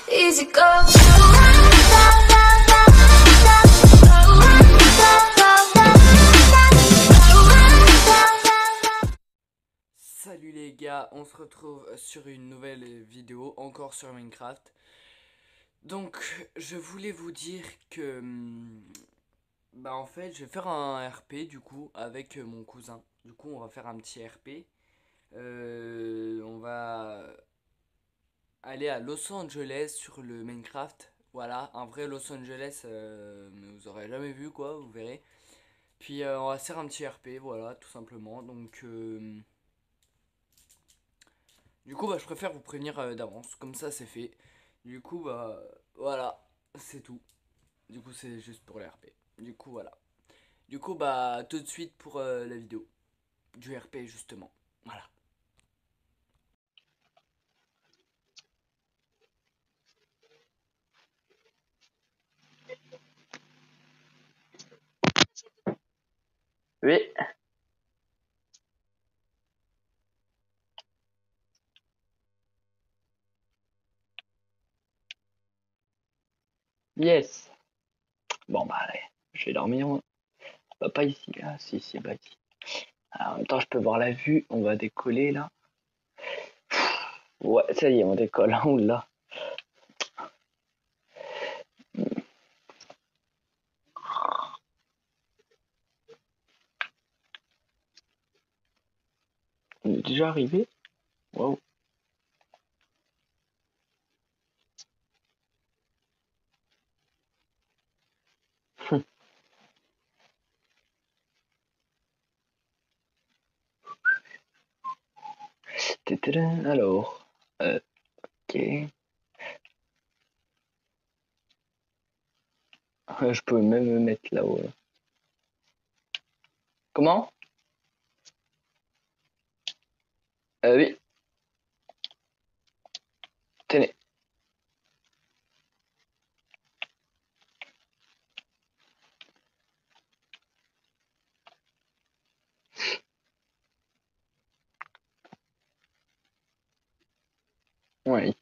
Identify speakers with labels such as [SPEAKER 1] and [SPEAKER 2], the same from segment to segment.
[SPEAKER 1] Easy go.
[SPEAKER 2] Salut les gars, on se retrouve sur une nouvelle vidéo, encore sur Minecraft. Donc, je voulais vous dire que, en fait, je vais faire un RP du coup avec mon cousin. Du coup, on va faire un petit RP. On va aller à Los Angeles sur le Minecraft. Voilà, un vrai Los Angeles, mais vous aurez jamais vu quoi, vous verrez. Puis on va faire un petit RP, voilà, tout simplement. Donc, du coup, je préfère vous prévenir d'avance, comme ça c'est fait. Du coup, voilà, c'est tout. Du coup, c'est juste pour les RP. Du coup, voilà. Du coup, tout de suite pour la vidéo du RP, justement. Voilà. Oui. Yes. Bon, allez, je vais dormir. Bah, pas ici, là. Si, pas ici. Alors, en même temps, je peux voir la vue. On va décoller, là. Ouais, ça y est, on décolle. Oula. On est déjà arrivé. Waouh. Alors, ok. Je peux même me mettre là-haut. Là. Comment? Oui, tenez. Ouais.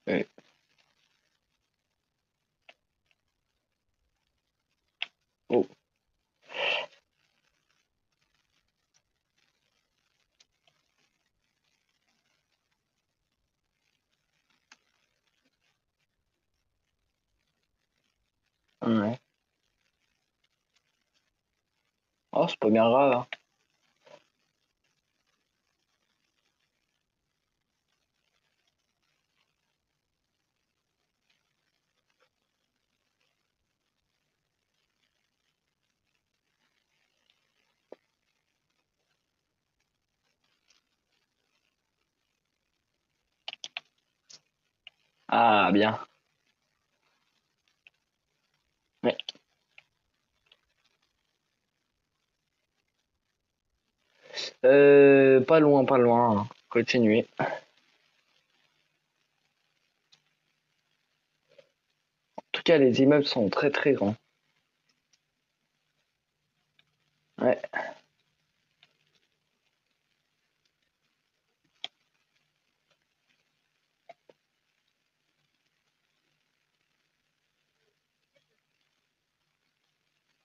[SPEAKER 2] Ouais. Oh. Ouais. Oh, c'est pas bien grave. Hein. Ah, bien. Ouais. Pas loin, pas loin. Continuez. En tout cas, les immeubles sont très très grands. Ouais.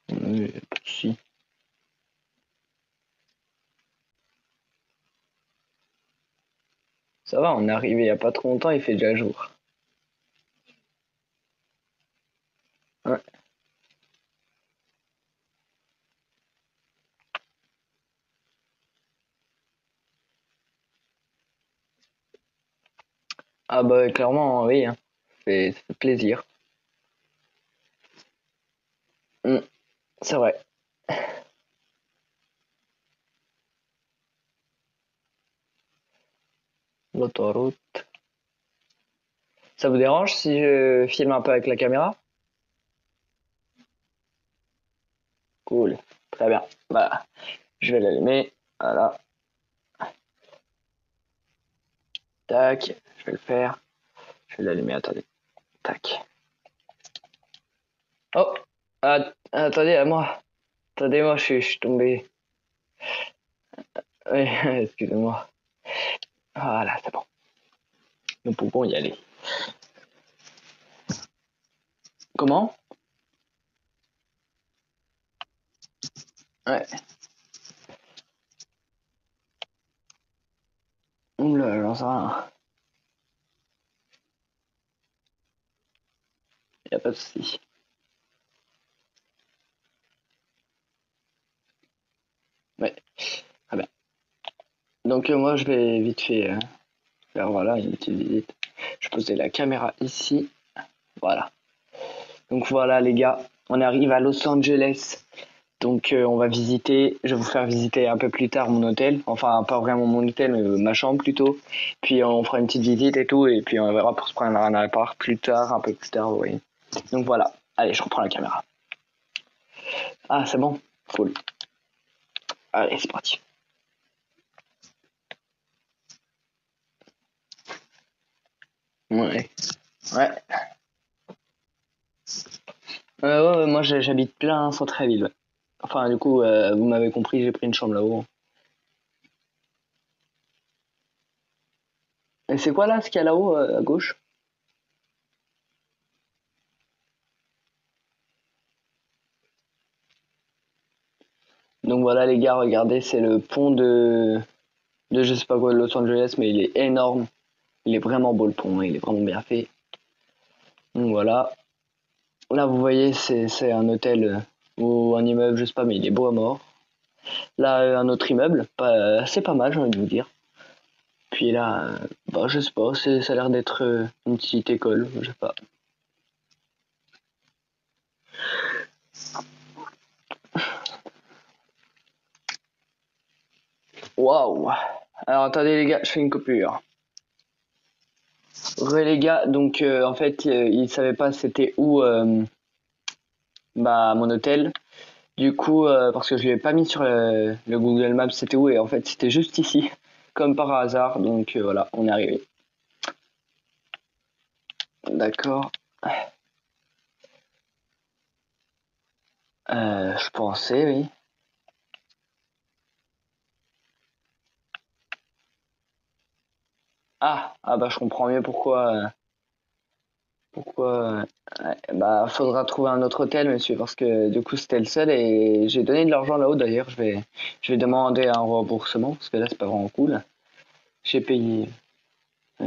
[SPEAKER 2] Pas de souci. Ça va, on est arrivé il y a pas trop longtemps, il fait déjà jour. Ouais. Ah bah clairement, oui. Hein. Ça fait plaisir. Hmm, c'est vrai. L'autoroute. Ça vous dérange si je filme un peu avec la caméra? Cool. Très bien. Je vais l'allumer. Voilà. Tac. Je vais le faire. Je vais l'allumer. Attendez. Tac. Oh. Attendez, à moi. Attendez, moi, je suis tombé. Oui, excusez-moi. Voilà, c'est bon. Nous pouvons y aller. Comment? Ouais. Oula, j'en sais rien. Y a pas de souci. Ouais, très bien. Donc moi je vais vite fait faire voilà une petite visite. Je posais la caméra ici. Voilà. Donc voilà les gars, on arrive à Los Angeles. Donc on va visiter, je vais vous faire visiter un peu plus tard mon hôtel. Enfin pas vraiment mon hôtel, mais ma chambre plutôt. Puis on fera une petite visite et tout. Et puis on verra pour se prendre un appart plus tard, un peu plus tard, vous voyez. Donc voilà. Allez, je reprends la caméra. Ah c'est bon. Cool. Allez, c'est parti. Ouais. Ouais. Ouais, moi j'habite plein centre-ville. Enfin du coup, vous m'avez compris, j'ai pris une chambre là-haut. Et c'est quoi là ce qu'il y a là-haut à gauche? Donc voilà les gars, regardez, c'est le pont de je sais pas quoi de Los Angeles, mais il est énorme. Il est vraiment beau le pont, hein, il est vraiment bien fait. Donc voilà. Là vous voyez, c'est un hôtel ou un immeuble, je sais pas, mais il est beau à mort. Là un autre immeuble, c'est pas mal, j'ai envie de vous dire. Puis là, bah je sais pas, ça a l'air d'être une petite école, je sais pas. Waouh. Alors attendez les gars, je fais une coupure. Ouais les gars, donc en fait ils savaient pas c'était où bah mon hôtel. Du coup parce que je l'ai pas mis sur le Google Maps c'était où et en fait c'était juste ici, comme par hasard. Donc voilà, on est arrivé. D'accord. Je pensais oui. Ah bah je comprends mieux pourquoi bah faudra trouver un autre hôtel monsieur parce que du coup c'était le seul et j'ai donné de l'argent là-haut d'ailleurs je vais demander un remboursement parce que là c'est pas vraiment cool. J'ai payé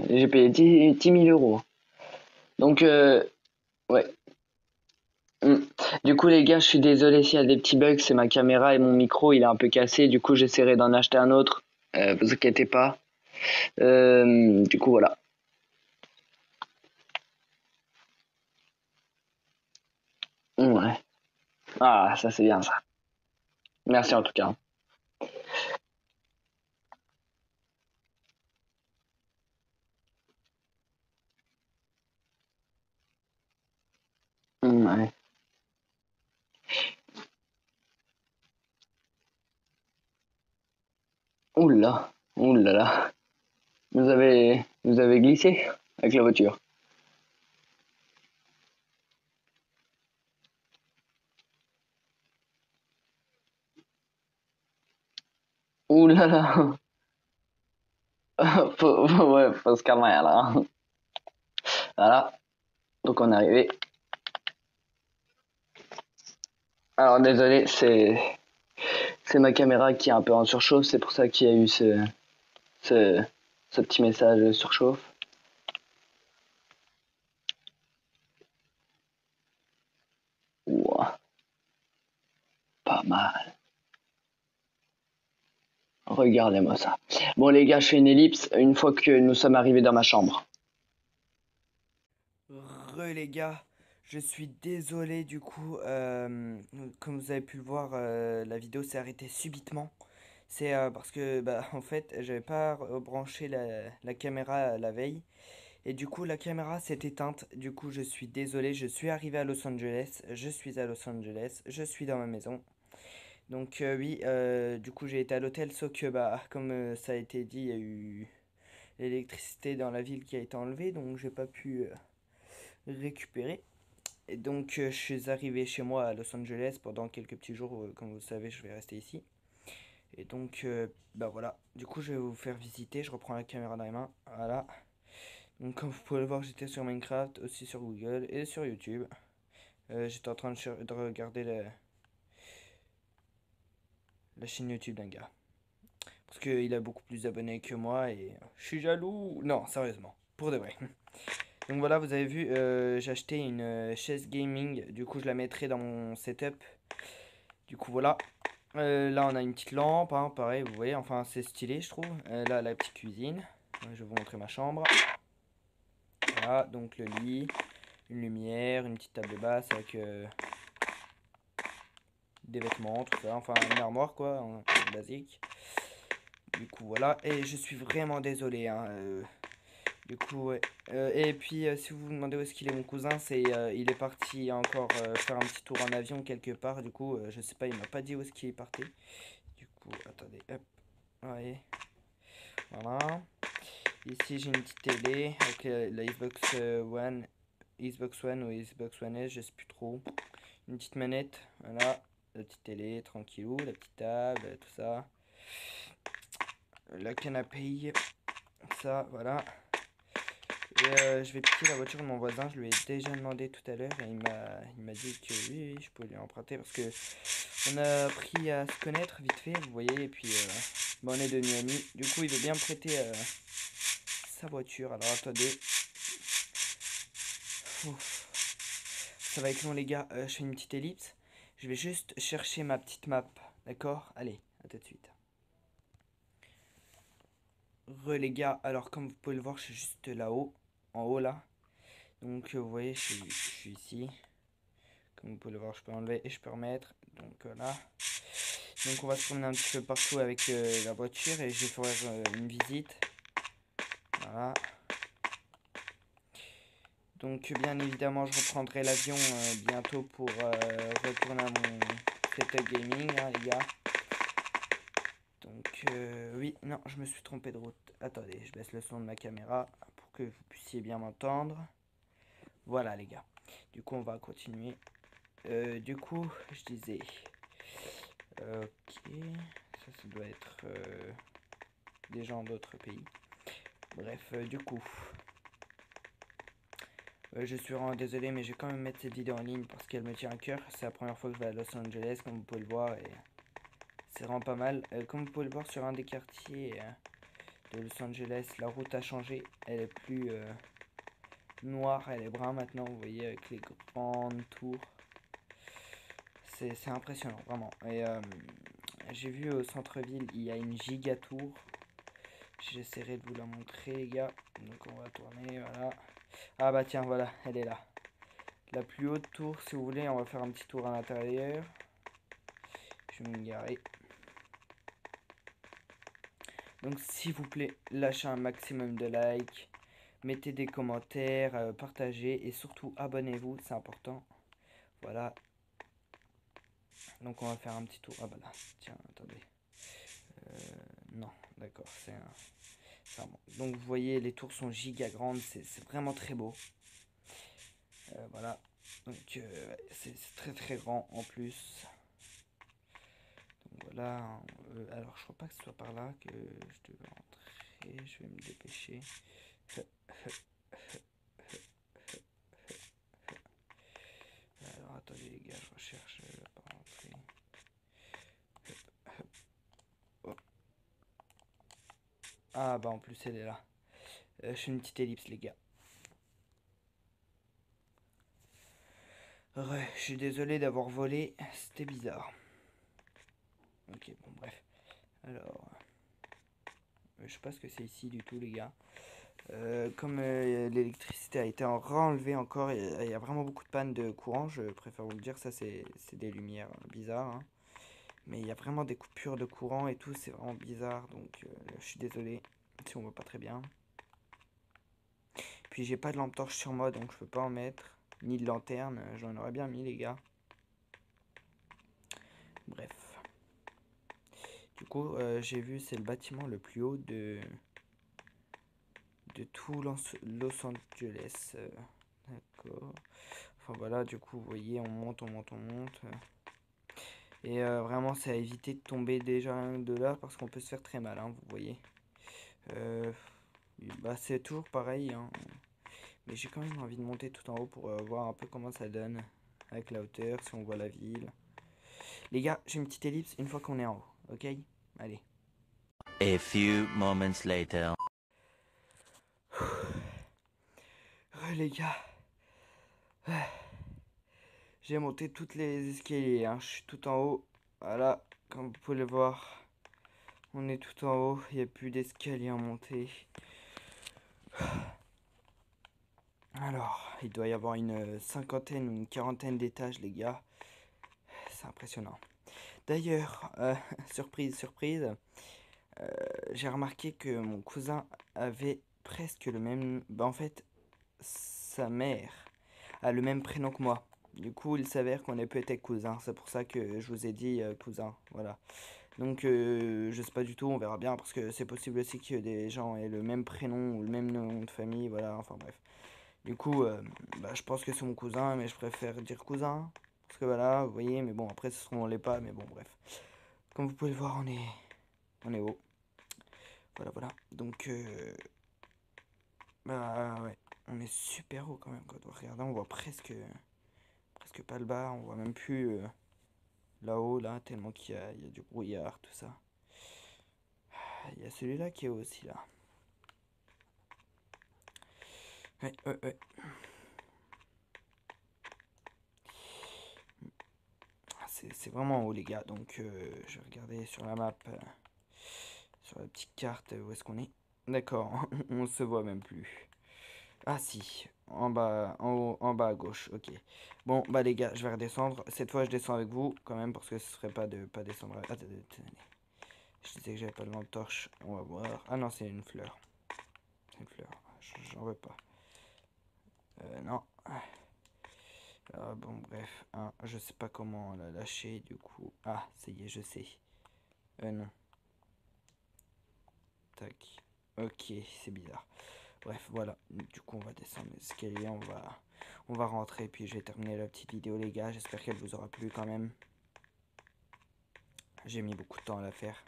[SPEAKER 2] j'ai payé 10 000 euros. Donc ouais. Mm. Du coup les gars je suis désolé s'il y a des petits bugs, c'est ma caméra et mon micro il est un peu cassé, du coup j'essaierai d'en acheter un autre. Vous inquiétez pas. Du coup voilà. Ouais. Ah ça c'est bien ça. Merci en tout cas. Ouais. Oula. Oula là. Vous avez glissé avec la voiture. Oula là. Ouais, faut se calmer là. Voilà. Donc on est arrivé. Alors désolé, c'est ma caméra qui est un peu en surchauffe, c'est pour ça qu'il y a eu ce, ce petit message surchauffe. Ouah, pas mal. Regardez-moi ça. Bon les gars, je fais une ellipse une fois que nous sommes arrivés dans ma chambre. Les gars, je suis désolé du coup, comme vous avez pu le voir, la vidéo s'est arrêtée subitement. C'est parce que bah en fait j'avais pas branché la caméra la veille et du coup la caméra s'est éteinte. Du coup je suis désolé, je suis arrivé à Los Angeles, je suis à Los Angeles, je suis dans ma maison. Donc oui, du coup j'ai été à l'hôtel, sauf que bah comme ça a été dit, il y a eu l'électricité dans la ville qui a été enlevée, donc j'ai pas pu récupérer. Et donc je suis arrivé chez moi à Los Angeles pendant quelques petits jours, comme vous le savez je vais rester ici. Et donc, bah voilà. Du coup, je vais vous faire visiter. Je reprends la caméra dans les mains. Voilà. Donc, comme vous pouvez le voir, j'étais sur Minecraft, aussi sur Google et sur YouTube. J'étais en train de regarder la chaîne YouTube d'un gars. Parce qu'il a beaucoup plus d'abonnés que moi et je suis jaloux. Non, sérieusement. Pour de vrai. Donc voilà, vous avez vu, j'ai acheté une chaise gaming. Du coup, je la mettrai dans mon setup. Du coup, voilà. Là, on a une petite lampe, hein, pareil, vous voyez. Enfin, c'est stylé, je trouve. Là, la petite cuisine. Je vais vous montrer ma chambre. Voilà, donc le lit, une lumière, une petite table basse avec des vêtements, tout ça. Enfin, une armoire, quoi, en basique. Du coup, voilà. Et je suis vraiment désolé, hein. Du coup, ouais. Et puis, si vous vous demandez où est-ce qu'il est mon cousin, il est parti encore faire un petit tour en avion quelque part. Du coup, je sais pas, il m'a pas dit où est-ce qu'il est parti. Du coup, attendez, hop. Ouais, voilà. Ici, j'ai une petite télé avec la Xbox One. Xbox One ou Xbox One S, je sais plus trop. Une petite manette, voilà. La petite télé, tranquillou. La petite table, tout ça. La canapé, ça, voilà. Et je vais piquer la voiture de mon voisin, je lui ai déjà demandé tout à l'heure et il m'a dit que oui, je pouvais lui emprunter parce que on a appris à se connaître vite fait, vous voyez, et puis on est devenus amis. Du coup, il veut bien me prêter sa voiture. Alors attendez. Ouf. Ça va être long les gars, je fais une petite ellipse. Je vais juste chercher ma petite map, d'accord? Allez, à tout de suite. Les gars, alors comme vous pouvez le voir, je suis juste là-haut, en haut là. Donc vous voyez, je suis ici. Comme vous pouvez le voir, je peux enlever et je peux remettre. Donc voilà. Donc on va se promener un petit peu partout avec la voiture et je vais faire une visite. Voilà. Donc bien évidemment, je reprendrai l'avion bientôt pour retourner à mon setup gaming, hein, les gars. Donc oui, non, je me suis trompé de route. Attendez, je baisse le son de ma caméra pour que vous puissiez bien m'entendre. Voilà les gars. Du coup, on va continuer. Du coup, je disais... Ok, ça doit être des gens d'autres pays. Bref, du coup, je suis vraiment désolé, mais je vais quand même mettre cette vidéo en ligne parce qu'elle me tient à cœur. C'est la première fois que je vais à Los Angeles, comme vous pouvez le voir, et c'est vraiment pas mal. Comme vous pouvez le voir sur un des quartiers de Los Angeles, la route a changé. Elle est plus noire, elle est brun maintenant, vous voyez, avec les grandes tours. C'est impressionnant, vraiment. Et j'ai vu au centre-ville, il y a une giga tour. J'essaierai de vous la montrer, les gars. Donc on va tourner, voilà. Ah bah tiens, voilà, elle est là. La plus haute tour, si vous voulez, on va faire un petit tour à l'intérieur. Je vais me garer. Donc s'il vous plaît, lâchez un maximum de likes. Mettez des commentaires, partagez et surtout abonnez-vous, c'est important. Voilà. Donc on va faire un petit tour. Ah bah là, tiens, attendez. Non, d'accord, c'est un bon. Donc vous voyez, les tours sont giga grandes, c'est vraiment très beau. Voilà. Donc c'est très très grand en plus. Donc voilà. Alors je crois pas que ce soit par là que je devais rentrer. Je vais me dépêcher. Alors attendez les gars, je recherche la porte d'entrée. Oh. Ah bah en plus elle est là. Je fais une petite ellipse les gars. Ouais, je suis désolé d'avoir volé, c'était bizarre. Ok, bon bref. Alors, je sais pas ce que c'est ici du tout les gars. Comme l'électricité a été enlevée encore, il y a vraiment beaucoup de pannes de courant, je préfère vous le dire, ça c'est des lumières bizarres. Hein. Mais il y a vraiment des coupures de courant et tout, c'est vraiment bizarre, donc je suis désolé si on voit pas très bien. Puis j'ai pas de lampe torche sur moi, donc je peux pas en mettre, ni de lanterne, j'en aurais bien mis les gars. Bref. Du coup, j'ai vu, c'est le bâtiment le plus haut de tout Los Angeles. D'accord. Enfin voilà, du coup, vous voyez, on monte, on monte, on monte. Et vraiment, c'est à éviter de tomber déjà de là parce qu'on peut se faire très mal, hein, vous voyez. Euh, Bah, c'est toujours pareil, hein. Mais j'ai quand même envie de monter tout en haut pour voir un peu comment ça donne avec la hauteur, si on voit la ville. Les gars, j'ai une petite ellipse une fois qu'on est en haut, ok? Allez.
[SPEAKER 1] A few moments later.
[SPEAKER 2] Les gars, j'ai monté toutes les escaliers, hein. Je suis tout en haut. Voilà, comme vous pouvez le voir, on est tout en haut. Il n'y a plus d'escalier à monter. Alors, il doit y avoir une cinquantaine ou une quarantaine d'étages, les gars. C'est impressionnant. D'ailleurs, surprise, surprise, j'ai remarqué que mon cousin avait presque le même... Bah, en fait, sa mère a le même prénom que moi. Du coup, il s'avère qu'on est peut-être cousins. C'est pour ça que je vous ai dit cousin. Voilà. Donc, je sais pas du tout, on verra bien. Parce que c'est possible aussi que des gens aient le même prénom ou le même nom de famille. Voilà, enfin bref. Du coup, bah, je pense que c'est mon cousin, mais je préfère dire cousin. Parce que voilà, vous voyez, mais bon, après, ce seront les pas, mais bon, bref. Comme vous pouvez le voir, on est haut. Voilà, voilà. Donc, bah ouais, on est super haut quand même. Quand on regarde, on voit presque pas le bas. On voit même plus là-haut, là, tellement qu'il y a du brouillard, tout ça. Il y a celui-là qui est haut aussi, là. Ouais, ouais, ouais. C'est vraiment haut, les gars. Donc, je vais regarder sur la map, sur la petite carte, où est-ce qu'on est. D'accord, on se voit même plus. Ah si, en bas, en haut, en bas à gauche, ok. Bon, bah les gars, je vais redescendre. Cette fois, je descends avec vous, quand même, parce que ce serait pas de pas descendre. Attendez, attendez. Je disais que j'avais pas de lampe torche. On va voir. Ah non, c'est une fleur. C'est une fleur. J'en veux pas. Non. Ah, bon, bref. Hein, je sais pas comment la lâcher, du coup. Ah, ça y est, je sais. Non. Tac. Ok, c'est bizarre. Bref, voilà. Du coup, on va descendre l'escalier, on va rentrer, puis je vais terminer la petite vidéo, les gars. J'espère qu'elle vous aura plu quand même. J'ai mis beaucoup de temps à la faire.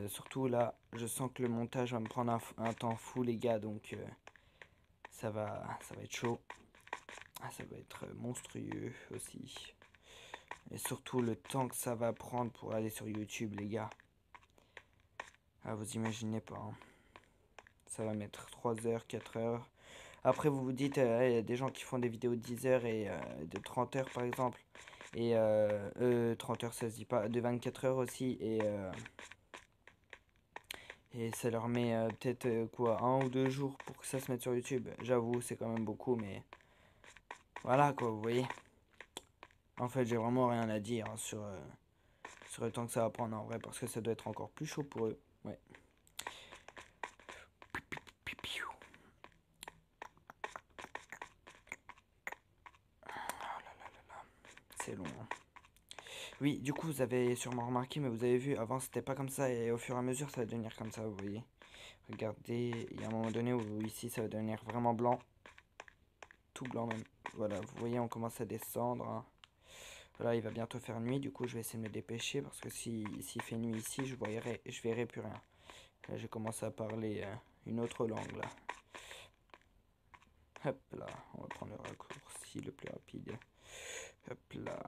[SPEAKER 2] Surtout là, je sens que le montage va me prendre un temps fou, les gars, donc ça va être chaud. Ah, ça va être monstrueux aussi. Et surtout le temps que ça va prendre pour aller sur YouTube, les gars. Ah, vous imaginez pas, hein. Ça va mettre 3 heures, 4 heures. Après, vous vous dites, il y a des gens qui font des vidéos de 10 heures et de 30 heures, par exemple. Et 30 heures, ça se dit pas. De 24 heures aussi. Et ça leur met peut-être quoi, 1 ou 2 jours pour que ça se mette sur YouTube. J'avoue, c'est quand même beaucoup, mais voilà quoi, vous voyez. En fait, j'ai vraiment rien à dire hein, sur le temps que ça va prendre en vrai, parce que ça doit être encore plus chaud pour eux. Ouais. C'est long, hein. Oui, du coup, vous avez sûrement remarqué, mais vous avez vu, avant c'était pas comme ça, et au fur et à mesure, ça va devenir comme ça, vous voyez. Regardez, il y a un moment donné où ici, ça va devenir vraiment blanc. Tout blanc même. Voilà, vous voyez, on commence à descendre, hein. Voilà, il va bientôt faire nuit, du coup, je vais essayer de me dépêcher, parce que s'il fait nuit ici, je verrai plus rien. Là, j'ai commencé à parler une autre langue, là. Hop là, on va prendre le raccourci le plus rapide. Hop là.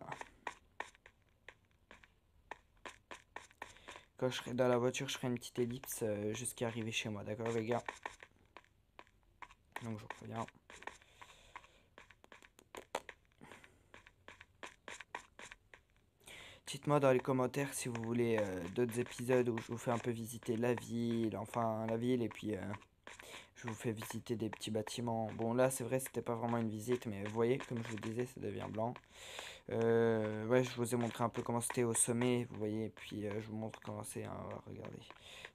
[SPEAKER 2] Quand je serai dans la voiture, je ferai une petite ellipse jusqu'à arriver chez moi, d'accord les gars? Donc je reviens. Dites-moi dans les commentaires si vous voulez d'autres épisodes où je vous fais un peu visiter la ville, enfin la ville, et puis je vous fais visiter des petits bâtiments. Bon là c'est vrai c'était pas vraiment une visite, mais vous voyez comme je vous disais ça devient blanc. Ouais, je vous ai montré un peu comment c'était au sommet, vous voyez, et puis je vous montre comment c'est, hein, regardez.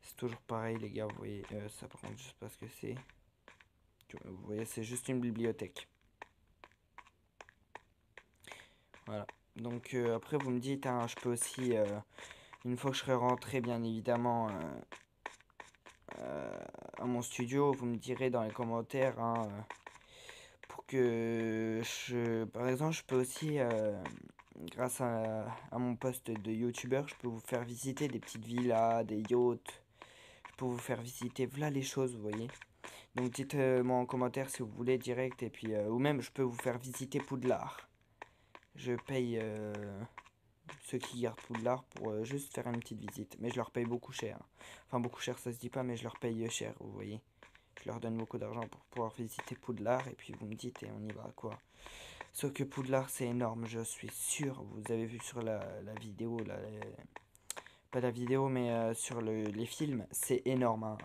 [SPEAKER 2] C'est toujours pareil les gars, vous voyez, ça par contre je sais pas ce que c'est. Vous voyez c'est juste une bibliothèque. Voilà. Donc après vous me dites, hein, je peux aussi, une fois que je serai rentré bien évidemment à mon studio, vous me direz dans les commentaires, hein, pour que par exemple je peux aussi
[SPEAKER 3] grâce à mon poste de youtubeur, je peux vous faire visiter des petites villas, des yachts. Je peux vous faire visiter voilà les choses, vous voyez. Donc dites-moi en commentaire si vous voulez direct. Et puis, ou même je peux vous faire visiter Poudlard. Je paye ceux qui gardent Poudlard pour juste faire une petite visite. Mais je leur paye beaucoup cher. Enfin, beaucoup cher, ça se dit pas, mais je leur paye cher, vous voyez. Je leur donne beaucoup d'argent pour pouvoir visiter Poudlard. Et puis vous me dites et on y va, quoi. Sauf que Poudlard, c'est énorme, je suis sûr. Vous avez vu sur la vidéo, pas la vidéo, mais sur les films, c'est énorme. Hein.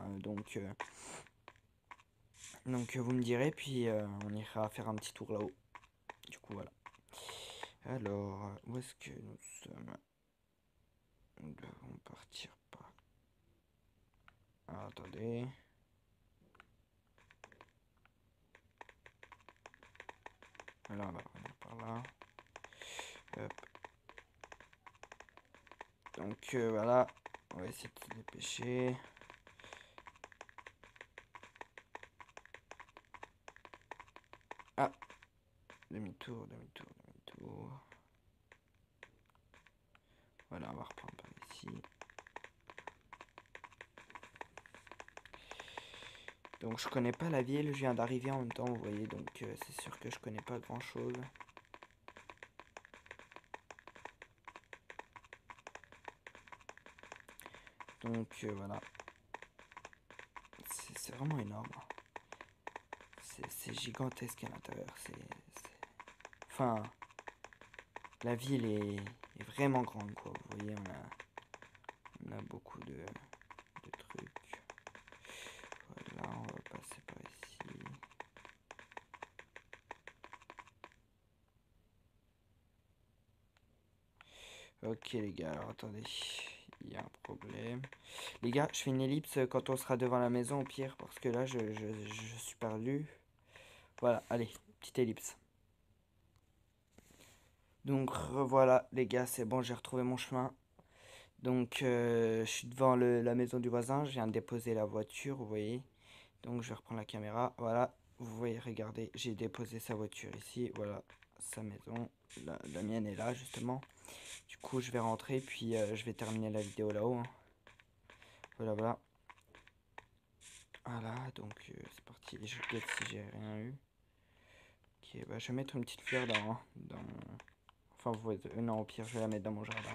[SPEAKER 3] Donc vous me direz, puis on ira faire un petit tour là-haut. Du coup, voilà. Alors, où est-ce que nous sommes? Nous devons partir par... Ah, attendez. Voilà, on va revenir par là. Hop. Donc voilà, on va essayer de se dépêcher. Ah, demi-tour, demi-tour, demi-tour. Voilà, on va reprendre par ici. Donc je connais pas la ville, je viens d'arriver en même temps, vous voyez, donc c'est sûr que je connais pas grand chose. Donc voilà. C'est vraiment énorme. C'est gigantesque à l'intérieur. Enfin, la ville est vraiment grande, quoi. Vous voyez, on a beaucoup de trucs. Voilà, on va passer par ici. Ok les gars, alors attendez, il y a un problème. Les gars, je fais une ellipse quand on sera devant la maison au pire, parce que là je suis perdu. Voilà, allez, petite ellipse. Donc voilà les gars, c'est bon, j'ai retrouvé mon chemin. Donc je suis devant la maison du voisin, je viens de déposer la voiture, vous voyez. Donc je vais reprendre la caméra, voilà, vous voyez, regardez, j'ai déposé sa voiture ici, voilà, sa maison, la mienne est là justement. Du coup je vais rentrer, puis je vais terminer la vidéo là-haut. Hein. Voilà, voilà. Voilà, donc c'est parti, je regarde si j'ai rien eu. Ok, bah je vais mettre une petite fleur dans mon... Enfin, vous voyez, non, au pire, je vais la mettre dans mon jardin,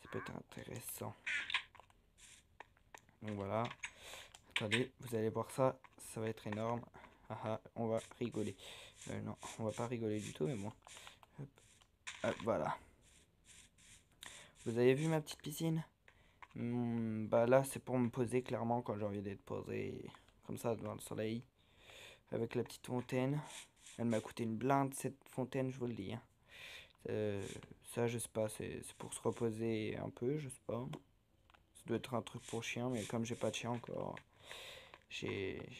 [SPEAKER 3] ça peut être intéressant. Donc voilà. Attendez, vous allez voir ça, ça va être énorme. Ah ah, on va rigoler. Non, on va pas rigoler du tout, mais bon. Hop. Hop, voilà. Vous avez vu ma petite piscine? Bah là, c'est pour me poser clairement quand j'ai envie d'être posé comme ça devant le soleil. Avec la petite fontaine. Elle m'a coûté une blinde cette fontaine, je vous le dis. Hein. Ça, je sais pas, c'est pour se reposer un peu, je sais pas. Ça doit être un truc pour chien, mais comme j'ai pas de chien encore, je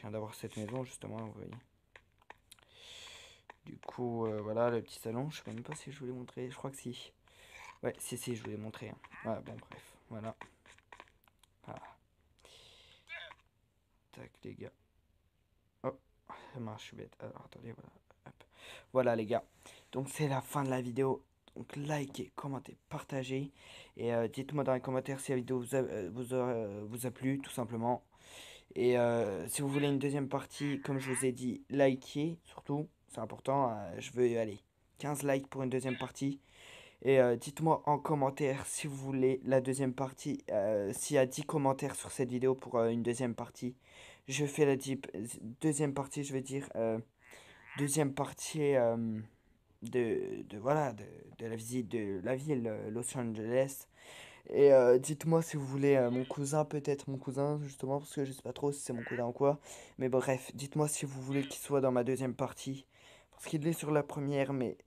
[SPEAKER 3] viens d'avoir cette maison justement, vous voyez. Du coup, voilà le petit salon. Je sais même pas si je vous l'ai montré. Je crois que si. Ouais, si, je vous l'ai montré. Hein. Voilà, bon, bref. Voilà. Voilà. Tac, les gars. Oh, ça marche, je suis bête. Alors, attendez, voilà. Hop. Voilà, les gars. Donc, c'est la fin de la vidéo. Donc, likez, commentez, partagez. Et dites-moi dans les commentaires si la vidéo vous a plu, tout simplement. Et si vous voulez une deuxième partie, comme je vous ai dit, likez, surtout. C'est important. Je veux aller 15 likes pour une deuxième partie. Et dites-moi en commentaire si vous voulez la deuxième partie. S'il y a 10 commentaires sur cette vidéo pour une deuxième partie, je fais la deuxième partie, je veux dire. Deuxième partie voilà, de la visite de la ville Los Angeles. Et dites-moi si vous voulez mon cousin, peut-être mon cousin, justement, parce que je sais pas trop si c'est mon cousin ou quoi. Mais bref, dites-moi si vous voulez qu'il soit dans ma deuxième partie. Parce qu'il est sur la première, mais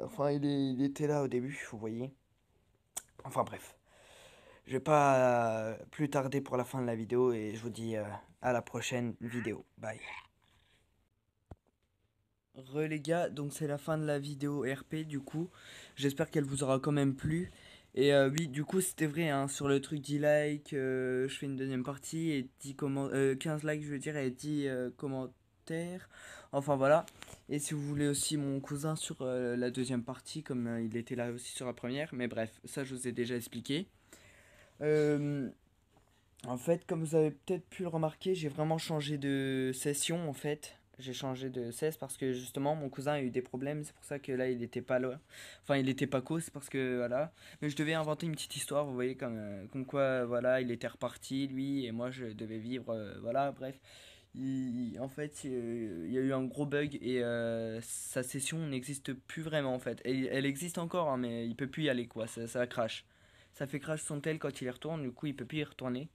[SPEAKER 3] enfin, il était là au début, vous voyez. Enfin bref, je vais pas plus tarder pour la fin de la vidéo et je vous dis à la prochaine vidéo. Bye. Les gars, donc c'est la fin de la vidéo RP du coup. J'espère qu'elle vous aura quand même plu. Et oui, du coup c'était vrai, hein, sur le truc 10 likes, je fais une deuxième partie et 15 likes je veux dire, et 10 comment commentaires. Enfin voilà. Et si vous voulez aussi mon cousin sur la deuxième partie, comme il était là aussi sur la première. Mais bref, ça je vous ai déjà expliqué. En fait, comme vous avez peut-être pu le remarquer, j'ai vraiment changé de session en fait. J'ai changé de cesse parce que justement mon cousin a eu des problèmes, c'est pour ça que là il était pas là. Enfin, il était pas co, c'est parce que voilà. Mais je devais inventer une petite histoire, vous voyez, comme quoi voilà, il était reparti lui et moi je devais vivre, voilà, bref. En fait, il y a eu un gros bug et sa session n'existe plus vraiment en fait. Elle existe encore, hein, mais il peut plus y aller quoi, ça crash. Ça fait crash son tel quand il y retourne, du coup il peut plus y retourner.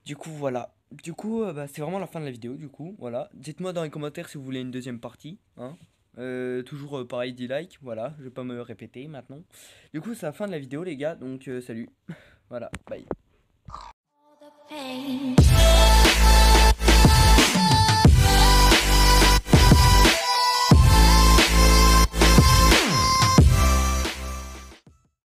[SPEAKER 3] Du coup, voilà. Du coup, bah, c'est vraiment la fin de la vidéo, du coup, voilà. Dites-moi dans les commentaires si vous voulez une deuxième partie, hein. Toujours pareil, 10 likes, voilà. Je vais pas me répéter maintenant. Du coup, c'est la fin de la vidéo, les gars, donc salut. Voilà, bye.
[SPEAKER 4] All the pain.